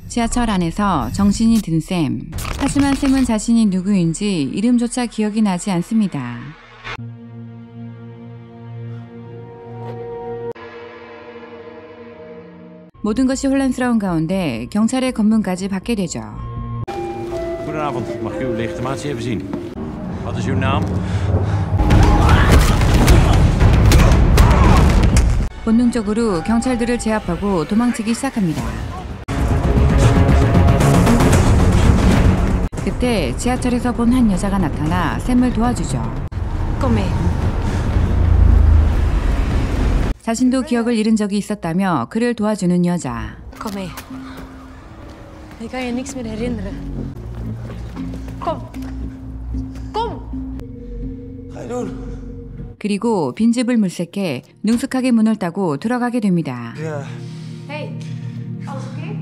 지하철 안에서 정신이 든 샘. 하지만 샘은 자신이 누구인지 이름조차 기억이 나지 않습니다. 모든 것이 혼란스러운 가운데 경찰의 검문까지 받게 되죠. Goedenavond, mag ik uw legitimatie even zien? Wat is uw naam? 본능적으로 경찰들을 제압하고 도망치기 시작합니다. 그때 지하철에서 본 한 여자가 나타나 샘을 도와주죠. 자신도 기억을 잃은 적이 있었다며 그를 도와주는 여자. Kom mee. Ik kan je niks meer herinneren. Kom. Kom. Ga je doen? 그리고 빈집을 물색해 능숙하게 문을 따고 들어가게 됩니다. Hey, alles oké?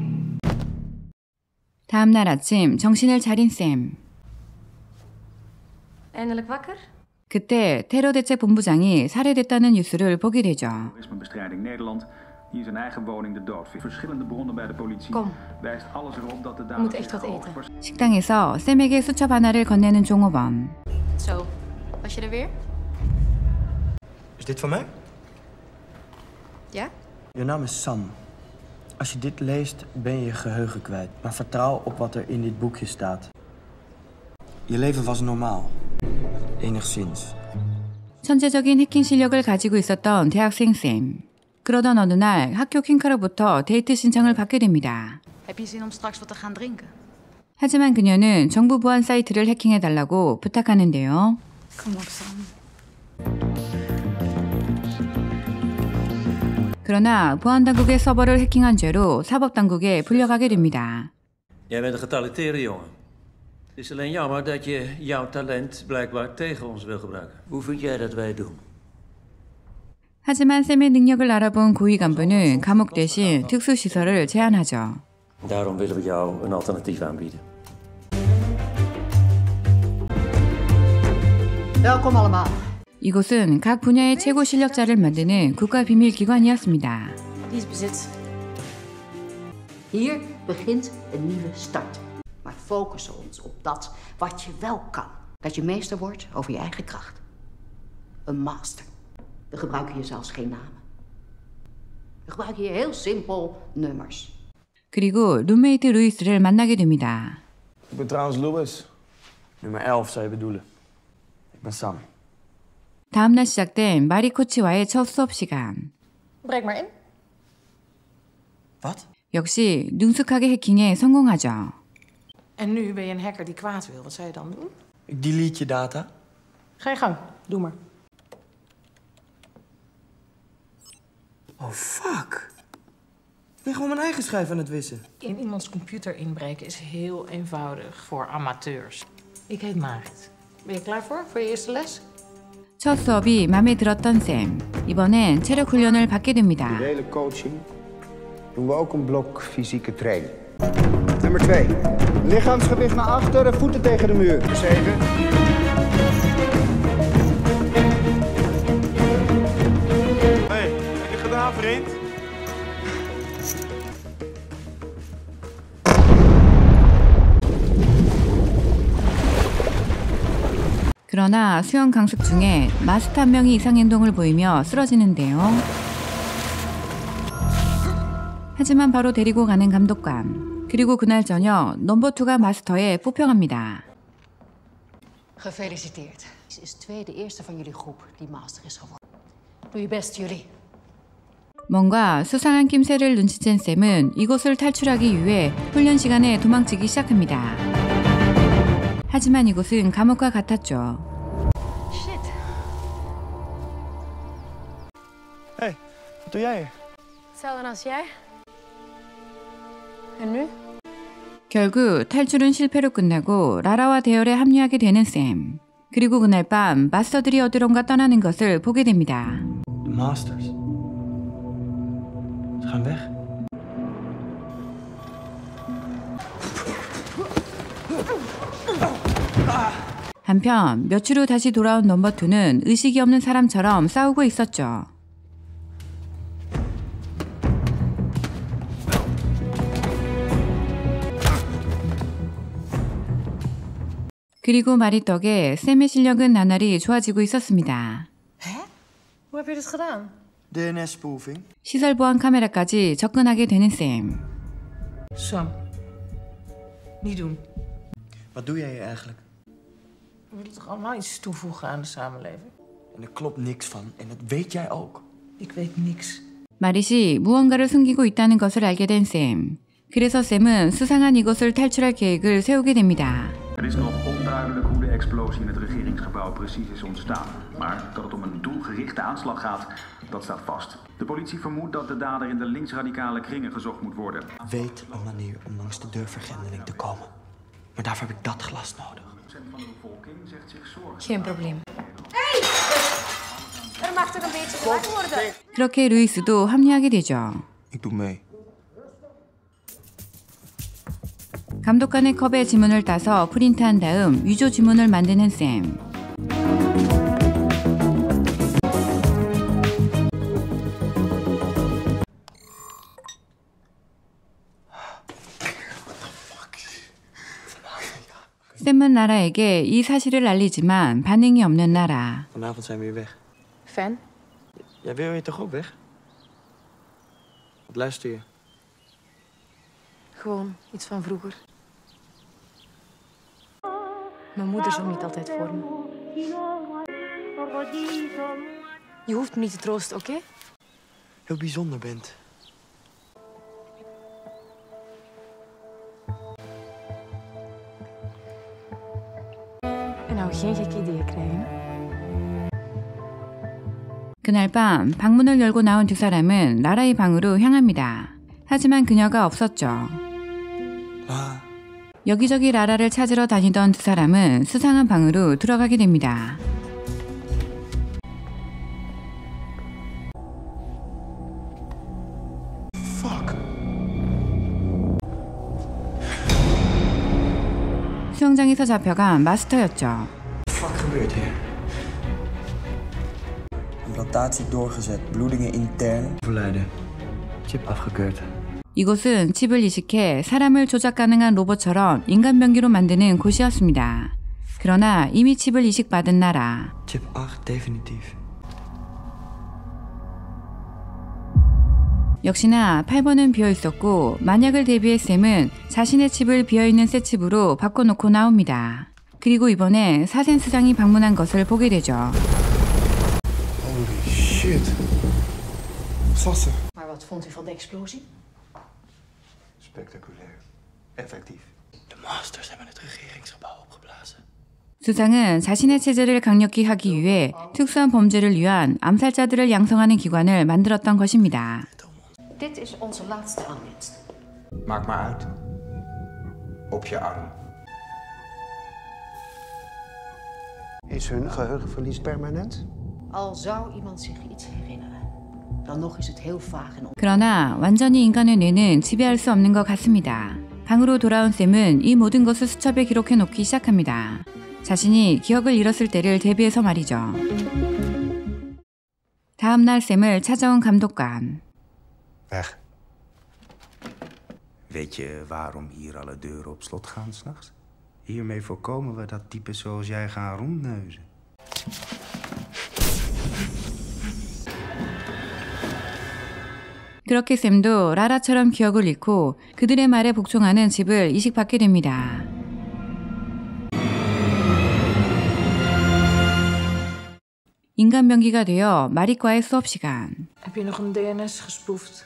다음 날 아침 정신을 차린 샘. Eindelijk wakker? 그때 테러 대책 본부장이 살해됐다는 뉴스를 보게 되죠. Terrorismebestrijding Nederland hier zijn eigen woning de dood vindt. Verschillende bronnen bij de politie Kom. wijst alles erop dat de We dader moeten echt wat eten. 식당에서 샘에게 수첩 하나를 건네는 종업원. Zo, was je er weer? Is dit van mij? Ja? Je naam is Sam. Als je dit leest, ben je je geheugen kwijt. Maar vertrouw op wat er in dit boekje staat. Je leven was normaal. Enigszins. 천재적인 해킹 실력을 가지고 있었던 대학생 샘. 그러던 어느 날 학교 킹카로부터 데이트 신청을 받게 됩니다. Heb je zin om straks wat te gaan drinken? 하지만 그녀는 정부 보안 사이트를 해킹해달라고 부탁하는데요. Kom op, Sam. 그러나 보안당국의 서버를 해킹한 죄로 사법당국에 불려가게 됩니다. Jij bent een getalenteerde jongen. Het is alleen jammer dat je jouw talent blijkbaar tegen ons wil gebruiken. Hoe vind jij dat wij het doen? 하지만 샘의 능력을 알아본 고위 간부는 감옥 대신 특수시설을 제안하죠. Daarom willen we jou een alternatief aanbieden. Welkom allemaal. 이곳은 각 분야의 최고 실력자를 만드는 국가비밀기관이었습니다. Die is bezit. Hier begint een nieuwe start. Maar focussen ons op dat wat je wel kan. Dat je meester wordt over je eigen kracht. Een master. We gebruiken hier zelfs geen namen. We gebruiken hier heel simpel nummers. 그리고 룸메이트 루이스를 만나게 됩니다. Ik ben trouwens Louis. Nummer 11 zou je bedoelen. Ik ben Sam. 다음날 시작된 마리 코치와의 첫 수업 시간. Breek maar in. Wat? 역시 능숙하게 해킹에 성공하죠. En nu ben je een hacker die kwaad wil. Wat zou je dan doen? Ik delete je data. Ga je gang. Doe maar. Oh, fuck. Ik ben gewoon mijn eigen schijf aan het wissen. In iemands computer inbreken is heel eenvoudig voor amateurs. Ik heet Marit. Ben je klaar voor je eerste les? 첫 수업이 마음에 들었던 샘. 이번엔 체력 훈련을 받게 됩니다. In de hele coaching doen we ook een blok fysieke training. Nummer 2. Lichaamsgewicht naar achter en voeten tegen de muur. 7. Hey, heb je gedaan, vriend? 그러나 수영 강습 중에 마스터 한 명이 이상 행동을 보이며 쓰러지는데요. 하지만 바로 데리고 가는 감독관. 그리고 그날 저녁 넘버 2가 마스터에 뽑혀갑니다. Gefeliciteerd. Ze is de eerste van jullie groep die master is geworden. Doe je best, jullie. 뭔가 수상한 낌새를 눈치챈 샘은 이곳을 탈출하기 위해 훈련 시간에 도망치기 시작합니다. 하지만 이곳은 감옥과 같았죠. Shit. Hey, wat doe jij hier? Hetzelfde als jij. En nu? 결국 탈출은 실패로 끝나고 라라와 대열에 합류하게 되는 샘. 그리고 그날 밤 마스터들이 어디론가 떠나는 것을 보게 됩니다. De masters. Ze gaan weg. 한편 며칠 후 다시 돌아온 넘버 2는 의식이 없는 사람처럼 싸우고 있었죠. 그리고 말이 덕에 샘의 실력은 나날이 좋아지고 있었습니다. Hoe heb je dit gedaan? DNS-spoofing. 시설 보안 카메라까지 접근하게 되는 샘. Sam, niet doen. Wat doe jij hier eigenlijk? We willen toch allemaal iets toevoegen aan de samenleving? En er klopt niks van. En dat weet jij ook. Ik weet niks. 마릿이 무언가를 숨기고 있다는 것을 al게 된 샘. 그래서 샘은 수상한 이곳을 탈출할 계획을 세우게 됩니다. Er is nog onduidelijk hoe de explosie in het regeringsgebouw precies is ontstaan. Maar dat het om een doelgerichte aanslag gaat, dat staat vast. De politie vermoedt dat de dader in de linksradicale kringen gezocht moet worden. Weet een manier om langs de deurvergrendeling te komen. Maar daarvoor heb ik dat glas nodig. Van de bevolking zegt zich zorgen. Geen probleem. Hey! Er mag toch een beetje gewacht worden? 그렇게 루이스도 합류하게 되죠. Ik doe mee. 감독관의 컵에 지문을 따서 프린트한 다음 위조 지문을 만드는 샘. 샘은 나라에게 이 사실을 알리지만 반응이 없는 나라. Vanavond zijn we weer weg. Fan? Jij wil je toch ook weg? Wat luister je? Gewoon iets van vroeger. Mijn moeder zong niet altijd voor me. Je hoeft me niet te troosten, oké? Heel bijzonder bent. En nou geen gekke ideeën krijgen, hè? 그날 밤 방문을 열고 나온 두 사람은 라라의 방으로 향합니다. 하지만 그녀가 없었죠. 라. 여기저기 라라를 찾으러 다니던 두 사람은 수상한 방으로 들어가게 됩니다. Fuck. 수영장에서 잡혀간 마스터였죠. Fuck gebeurt hier? Implantatie doorgezet, bloedingen intern. Verleiden. Chip afgekeurd. 이곳은 칩을 이식해 사람을 조작 가능한 로봇처럼 인간병기로 만드는 곳이었습니다. 그러나 이미 칩을 이식받은 나라. Chip 8 definitief. 역시나 8번은 비어있었고 만약을 대비해 샘은 자신의 칩을 비어있는 새 칩으로 바꿔놓고 나옵니다. 그리고 이번에 사센스장이 방문한 것을 보게 되죠. Holy shit. Sassen. Maar wat vond u van de explosie? Spectaculair. Effectief. De masters hebben het regeringsgebouw opgeblazen. 수상은 자신의 체제를 강력히 하기 위해 특수한 범죄를 위한 암살자들을 양성하는 기관을 만들었던 것입니다. Dit is onze laatste aanwinst. Maak maar uit. Op je arm. Is hun geheugenverlies permanent? Al zou iemand zich iets herinneren, dan nog is het heel vaag en 그러나 완전히 인간의 뇌는 지배할 수 없는 것 같습니다. 방으로 돌아온 샘은 이 모든 것을 수첩에 기록해 놓기 시작합니다. 자신이 기억을 잃었을 때를 대비해서 말이죠. 다음 날 샘을 찾아온 감독관. Weg. Weet je waarom hier alle deuren op slot gaan 's nachts? Hiermee voorkomen we dat types zoals jij gaan rondneuzen. 그렇게 샘도 라라처럼 기억을 잃고 그들의 말에 복종하는 칩을 이식받게 됩니다. 인간병기가 되어 마릿과의 수업 시간. Heb je nog een DNS gespoefd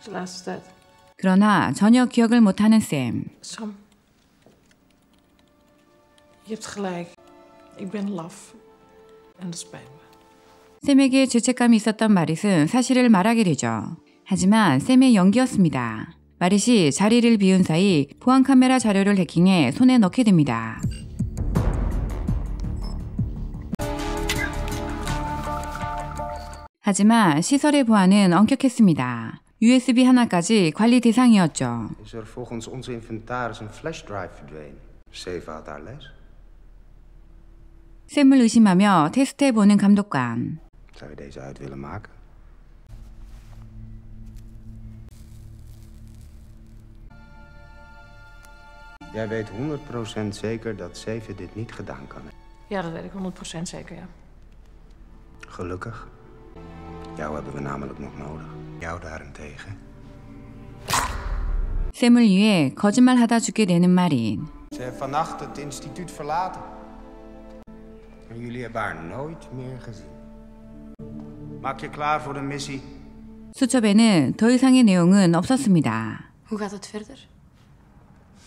de laatste tijd? 그러나 전혀 기억을 못하는 샘. Sam, je hebt gelijk. Ik ben laf. En dat spijt me. 샘에게 죄책감이 있었던 마릿은 사실을 말하게 되죠. 하지만 샘의 연기였습니다. 마릿이 자리를 비운 사이 보안 카메라 자료를 해킹해 손에 넣게 됩니다. 하지만 시설의 보안은 엄격했습니다. USB 하나까지 관리 대상이었죠. Is er volgens onze inventaris een flashdrive verdwenen? Seva had haar les. 샘을 의심하며 테스트해보는 감독관. Zou je deze uit willen maken? Jij weet 100% zeker dat Zeven dit niet gedaan kan hebben? Ja, dat weet ik 100% zeker, ja. Gelukkig. Jou hebben we namelijk nog nodig. Jou daarentegen. 샘을 위해 거짓말하다 죽게 되는 마린. Ze heeft vannacht het instituut verlaten. En jullie hebben haar nooit meer gezien. Maak je klaar voor de missie. 수첩에는 더 이상의 내용은 없었습니다. Hoe gaat het verder?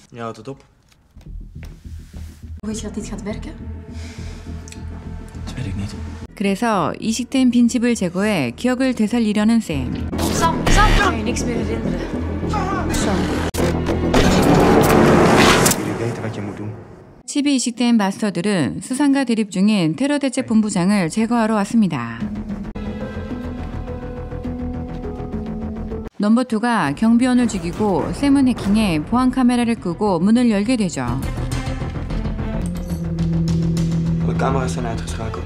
Je houdt het op. Hoe weet je dat dit gaat werken? Dat weet ik niet. 그래서 이식된 빈집을 제거해 기억을 되살리려는 샘. Sam! Sam! Kan je niks meer herinneren? Sam. Jullie weten wat je moet doen. 칩이 이식된 마스터들은 수상과 대립 중인 테러 대책 본부장을 제거하러 왔습니다. 넘버 2가 경비원을 죽이고 샘은 해킹해 보안 카메라를 끄고 문을 열게 되죠. Alle camera's zijn uitgeschakeld.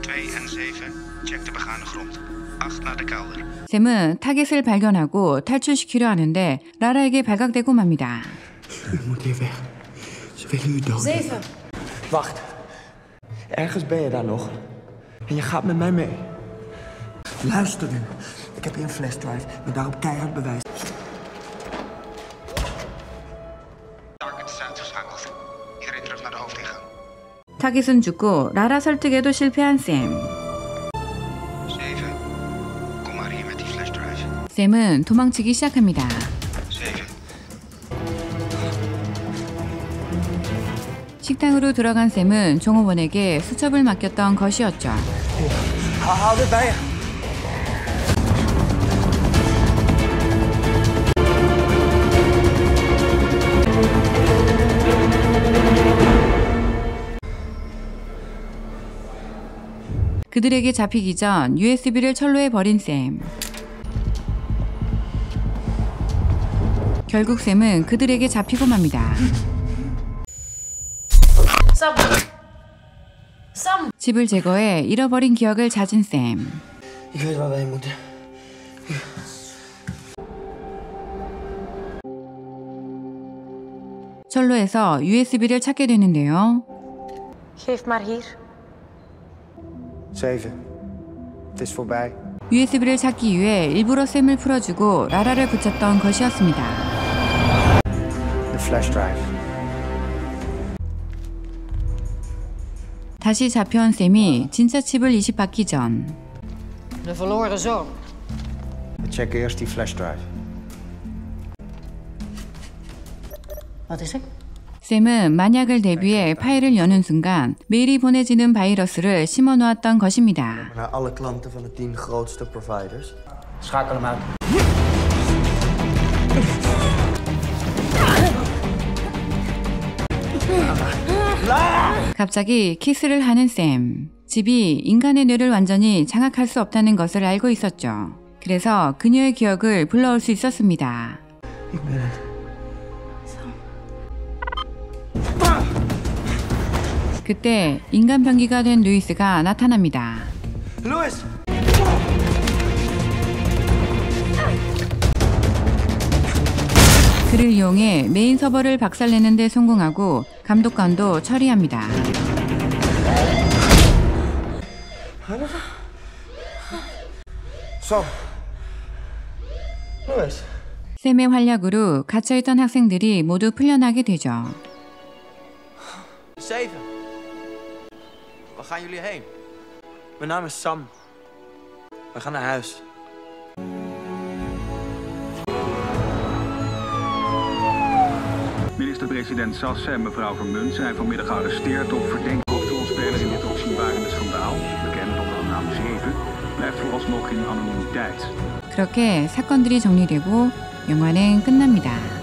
2 en 7, check de begane grond. 8 naar de kelder. 샘은 타겟을 발견하고 탈출시키려 하는데 라라에게 발각되고 맙니다. U moet hier weg. Ze willen u doden. 7. Wacht. Ergens ben je daar nog. En je gaat met mij mee. Luister nu. Ik heb hier een flashdrive met daarop keihard bewijs. Target is uitgeschakeld. Iedereen terug naar de hoofdingang. 타겟은 죽고 라라 설득에도 실패한 샘. 7, kom maar hier met die flashdrive. 샘은 도망치기 시작합니다. 7. 식당으로 들어간 샘은 종업원에게 수첩을 맡겼던 것이었죠. Hou dit bij je. 그들에게 잡히기 전 USB를 철로에 버린 샘. 결국 샘은 그들에게 잡히고 맙니다. Sam! Sam! 집을 제거해 잃어버린 기억을 찾은 샘. Ik weet waar we heen moeten. 철로에서 USB를 찾게 되는데요. Geef maar hier. 7. Het is voorbij. USB를 찾기 위해 일부러 샘을 풀어주고 라라를 붙였던 것이었습니다. De flashdrive. 다시 잡혀온 샘이 진짜 칩을 이식받기 전 De verloren zoon. We checken eerst die flashdrive. Wat is er? 샘은 만약을 대비해 파일을 여는 순간 메일이 보내지는 바이러스를 심어놓았던 것입니다. Naar alle klanten van de 10 grootste providers. Schakel hem uit. 갑자기 키스를 하는 샘. 집이 인간의 뇌를 완전히 장악할 수 없다는 것을 알고 있었죠. 그래서 그녀의 기억을 불러올 수 있었습니다. 그때 인간 병기가 된 루이스가 나타납니다. Louis! 그를 이용해 메인 서버를 박살내는 데 성공하고 감독관도 처리합니다. Zo. Louis. 샘의 활약으로 갇혀있던 학생들이 모두 풀려나게 되죠. 7. Waar gaan jullie heen? Mijn naam is Sam. We gaan naar huis. Minister-president Sasse en mevrouw Vermunt zijn vanmiddag gearresteerd op verdenking hoofdrolspeler in dit opzienbarende schandaal. Bekend onder de naam 7, blijft vooralsnog in anonimiteit. 그렇게 사건들이 정리되고 영화는 끝납니다.